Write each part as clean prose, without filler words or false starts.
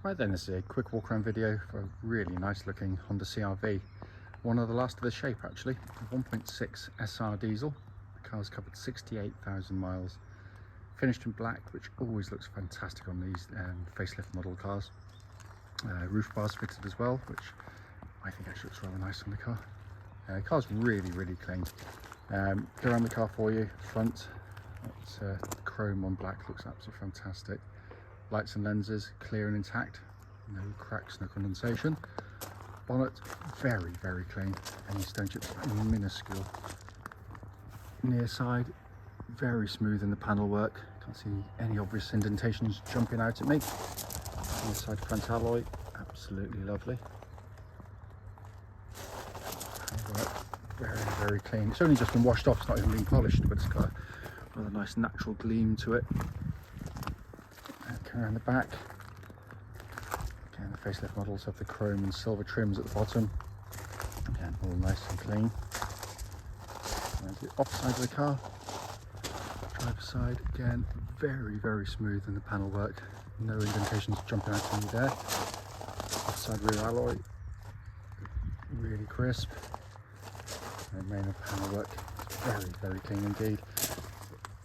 Right then, this is a quick walk around video for a really nice looking Honda CR-V. One of the last of the shape actually, 1.6 SR diesel. The car's covered 68,000 miles. Finished in black, which always looks fantastic on these facelift model cars. Roof bars fitted as well, which I think actually looks rather nice on the car. The car's really clean. Go around the car for you. Front, it's chrome on black, looks absolutely fantastic. Lights and lenses clear and intact, no cracks, no condensation. Bonnet very clean, any stone chips minuscule. Near side very smooth in the panel work, can't see any obvious indentations jumping out at me. Near side front alloy, absolutely lovely. Very clean. It's only just been washed off, it's not even been polished, but it's got a rather nice natural gleam to it. Around the back, again the facelift models have the chrome and silver trims at the bottom, again all nice and clean. There's the off side of the car, driver's side, again very smooth in the panel work, no indentations jumping out on you there. Off side rear alloy, really crisp, and main panel work very clean indeed.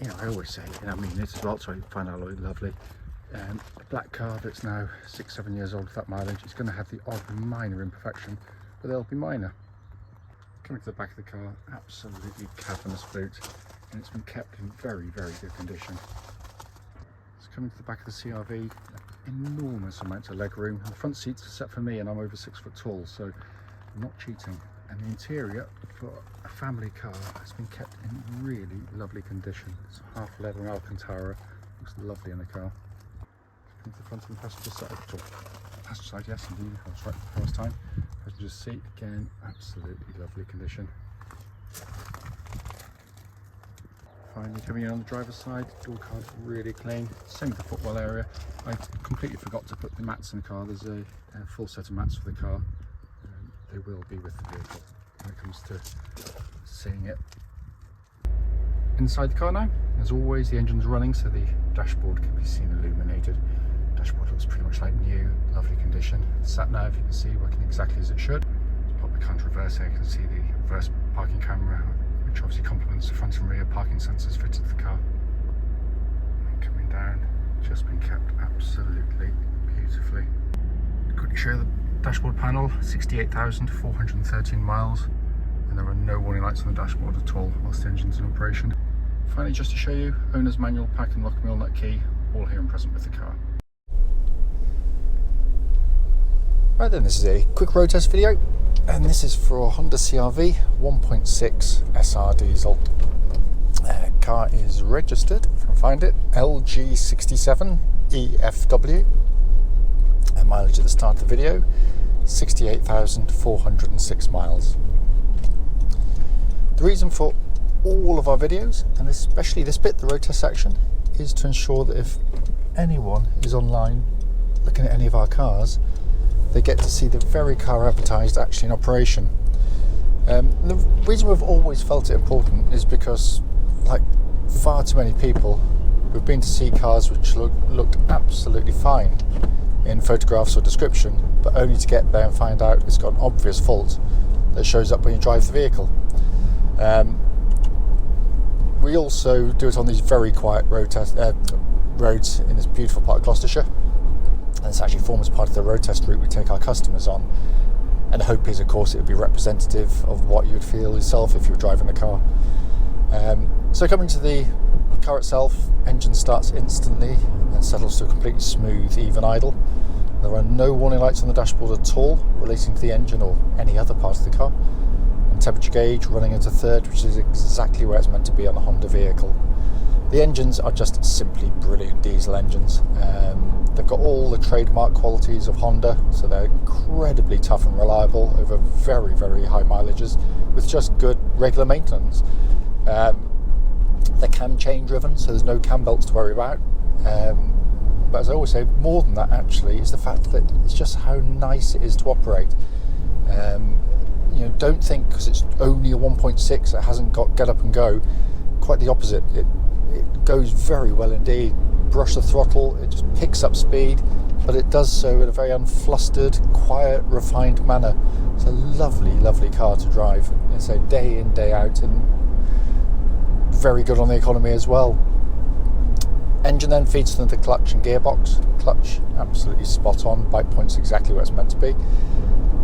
You know, I always say, I mean it's as well, sorry, final alloy lovely. A black car that's now 6-7 years old with that mileage, it's going to have the odd minor imperfection, but they'll be minor. Coming to the back of the car, absolutely cavernous boot, and it's been kept in very good condition. It's coming to the back of the CR-V, enormous amounts of leg room. The front seats are set for me, and I'm over 6 foot tall, so I'm not cheating. And the interior for a family car has been kept in really lovely condition. It's half leather and Alcantara, looks lovely in the car. Into the front and passenger side, passenger side, yes indeed, I was right the first time. Passenger seat, again, absolutely lovely condition. Finally coming in on the driver's side, door card's really clean, same with the footwell area. I completely forgot to put the mats in the car. There's a full set of mats for the car. They will be with the vehicle when it comes to seeing it. Inside the car now, as always, the engine's running, so the dashboard can be seen illuminated. Dashboard looks pretty much like new, lovely condition. Sat nav, you can see working exactly as it should. Pop the car into reverse here, you can see the reverse parking camera, which obviously complements the front and rear parking sensors fitted to the car. And coming down, just been kept absolutely beautifully. Quickly show the dashboard panel, 68,413 miles, and there are no warning lights on the dashboard at all whilst the engine's in operation. Finally, just to show you, owner's manual, pack and lock wheel nut key, all here and present with the car. Right then, this is a quick road test video, and this is for a Honda CR-V 1.6 SR diesel. Car is registered, if I can find it, LG67EFW. And mileage at the start of the video, 68,406 miles. The reason for all of our videos, and especially this bit, the road test section, is to ensure that if anyone is online looking at any of our cars, they get to see the very car advertised actually in operation. The reason we've always felt it important is because, like far too many people, we've been to see cars which looked absolutely fine in photographs or description, but only to get there and find out it's got an obvious fault that shows up when you drive the vehicle. We also do it on these very quiet roads in this beautiful part of Gloucestershire, and this actually forms part of the road test route we take our customers on, and the hope is of course it would be representative of what you would feel yourself if you were driving the car. So coming to the car itself, engine starts instantly and settles to a completely smooth, even idle. There are no warning lights on the dashboard at all relating to the engine or any other part of the car. And temperature gauge running into third, which is exactly where it's meant to be on a Honda vehicle. The engines are just simply brilliant diesel engines. They've got all the trademark qualities of Honda, so they're incredibly tough and reliable over very high mileages with just good regular maintenance. They're cam chain driven, so there's no cam belts to worry about. But as I always say, more than that actually is the fact that it's just how nice it is to operate. You know, don't think because it's only a 1.6 it hasn't got get up and go. Quite the opposite. It goes very well indeed. Brush the throttle, it just picks up speed, but it does so in a very unflustered, quiet, refined manner. It's a lovely, lovely car to drive. So day in, day out, and very good on the economy as well. Engine then feeds into the clutch and gearbox. Clutch absolutely spot on, bite point's exactly where it's meant to be.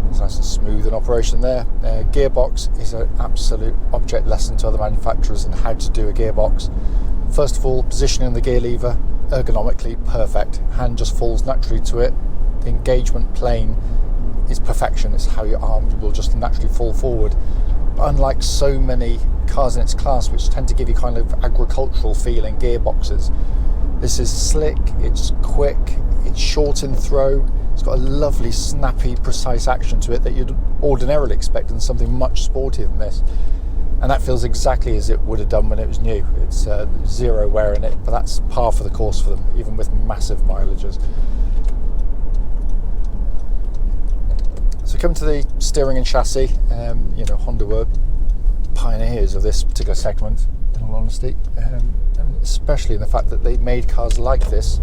It's nice and smooth in operation there. Gearbox is an absolute object lesson to other manufacturers in how to do a gearbox. First of all, positioning the gear lever, ergonomically perfect. Hand just falls naturally to it. The engagement plane is perfection. It's how your arm will just naturally fall forward. But unlike so many cars in its class, which tend to give you kind of agricultural feeling gearboxes, this is slick, it's quick, it's short in throw, it's got a lovely, snappy, precise action to it that you'd ordinarily expect in something much sportier than this. And that feels exactly as it would have done when it was new. It's zero wear in it, but that's par for the course for them, even with massive mileages. So come to the steering and chassis. Honda were pioneers of this particular segment, in all honesty, and especially in the fact that they made cars like this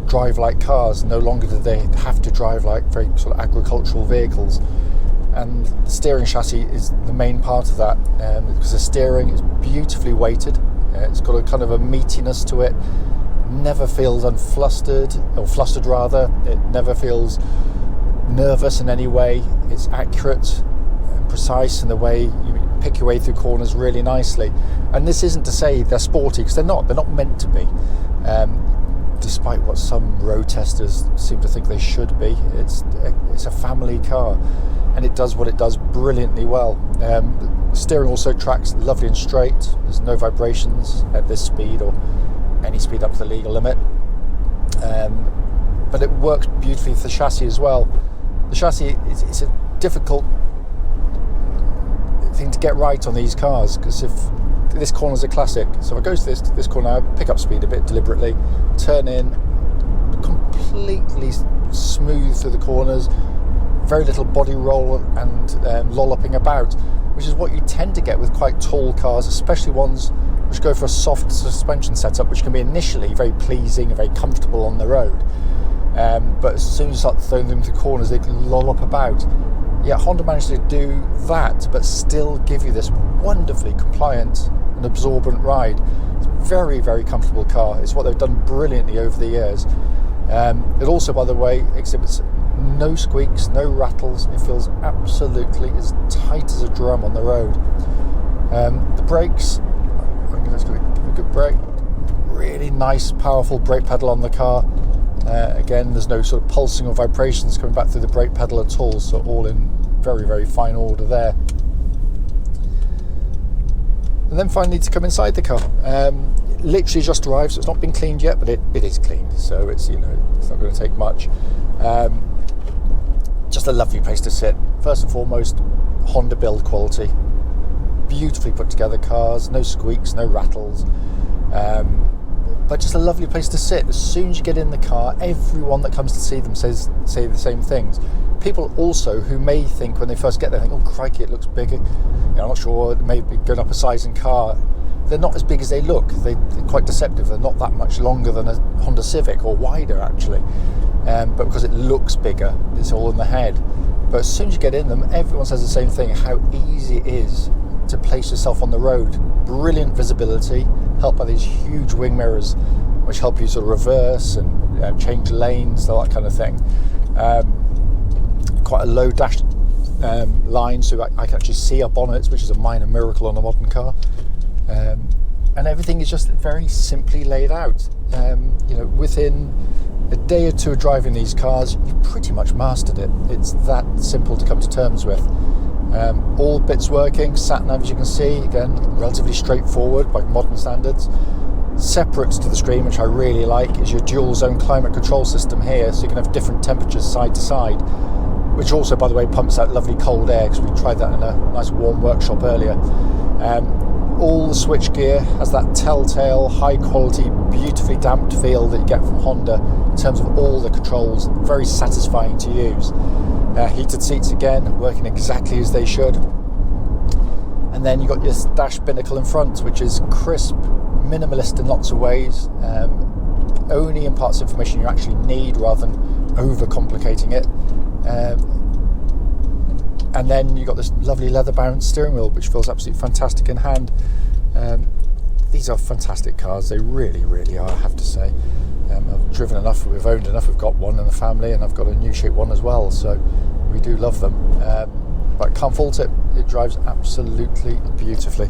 drive like cars. No longer did they have to drive like very sort of agricultural vehicles. And the steering chassis is the main part of that, because the steering is beautifully weighted. It's got a kind of a meatiness to it. Never feels unflustered, or flustered rather. It never feels nervous in any way. It's accurate and precise in the way you pick your way through corners really nicely. And this isn't to say they're sporty, because they're not meant to be, despite what some road testers seem to think they should be. It's a family car, and it does what it does brilliantly well. The steering also tracks lovely and straight. There's no vibrations at this speed or any speed up to the legal limit, but it works beautifully with the chassis as well. The chassis is a difficult thing to get right on these cars, because if this corner's a classic, so if I go to this corner, I pick up speed a bit deliberately, turn in, completely smooth through the corners, very little body roll and lolloping about, which is what you tend to get with quite tall cars, especially ones which go for a soft suspension setup, which can be initially very pleasing and very comfortable on the road. But as soon as you start throwing them through corners, they can lollop about. Yeah, Honda managed to do that, but still give you this wonderfully compliant and absorbent ride. It's a very, very comfortable car. It's what they've done brilliantly over the years. It also, by the way, exhibits no squeaks, no rattles. It feels absolutely as tight as a drum on the road. The brakes, I'm just going to give a good brake. Really nice, powerful brake pedal on the car. Again, there's no sort of pulsing or vibrations coming back through the brake pedal at all, so all in very, very fine order there. And then finally to come inside the car. Literally just arrived, so it's not been cleaned yet, but it is clean, so it's it's not going to take much. Just a lovely place to sit. First and foremost, Honda build quality. Beautifully put together cars, no squeaks, no rattles. But just a lovely place to sit. As soon as you get in the car, everyone that comes to see them say the same things. People also who may think when they first get there, think, oh crikey, it looks bigger. I'm not sure, it may be going up a size in car. They're not as big as they look. They're quite deceptive. They're not that much longer than a Honda Civic, or wider actually. But because it looks bigger, it's all in the head. But as soon as you get in them, everyone says the same thing, how easy it is to place yourself on the road. Brilliant visibility, helped by these huge wing mirrors, which help you sort of reverse and change lanes, all that kind of thing. Quite a low dash line, so I can actually see up on it, which is a minor miracle on a modern car. And everything is just very simply laid out. Within a day or two of driving these cars, you've pretty much mastered it. It's that simple to come to terms with. All bits working, sat nav as you can see, again relatively straightforward by modern standards. Separate to the screen, which I really like, is your dual zone climate control system here, so you can have different temperatures side to side, which also, by the way, pumps out lovely cold air, because we tried that in a nice warm workshop earlier. All the switch gear has that telltale, high quality, beautifully damped feel that you get from Honda in terms of all the controls. Very satisfying to use. Heated seats again, working exactly as they should. And then you've got your dash binnacle in front, which is crisp, minimalist in lots of ways. Only imparts information you actually need rather than overcomplicating it. And then you've got this lovely leather-bound steering wheel, which feels absolutely fantastic in hand. These are fantastic cars. They really, really are, I have to say. I've driven enough, we've owned enough, we've got one in the family, and I've got a new shape one as well, so we do love them. But can't fault it. It drives absolutely beautifully.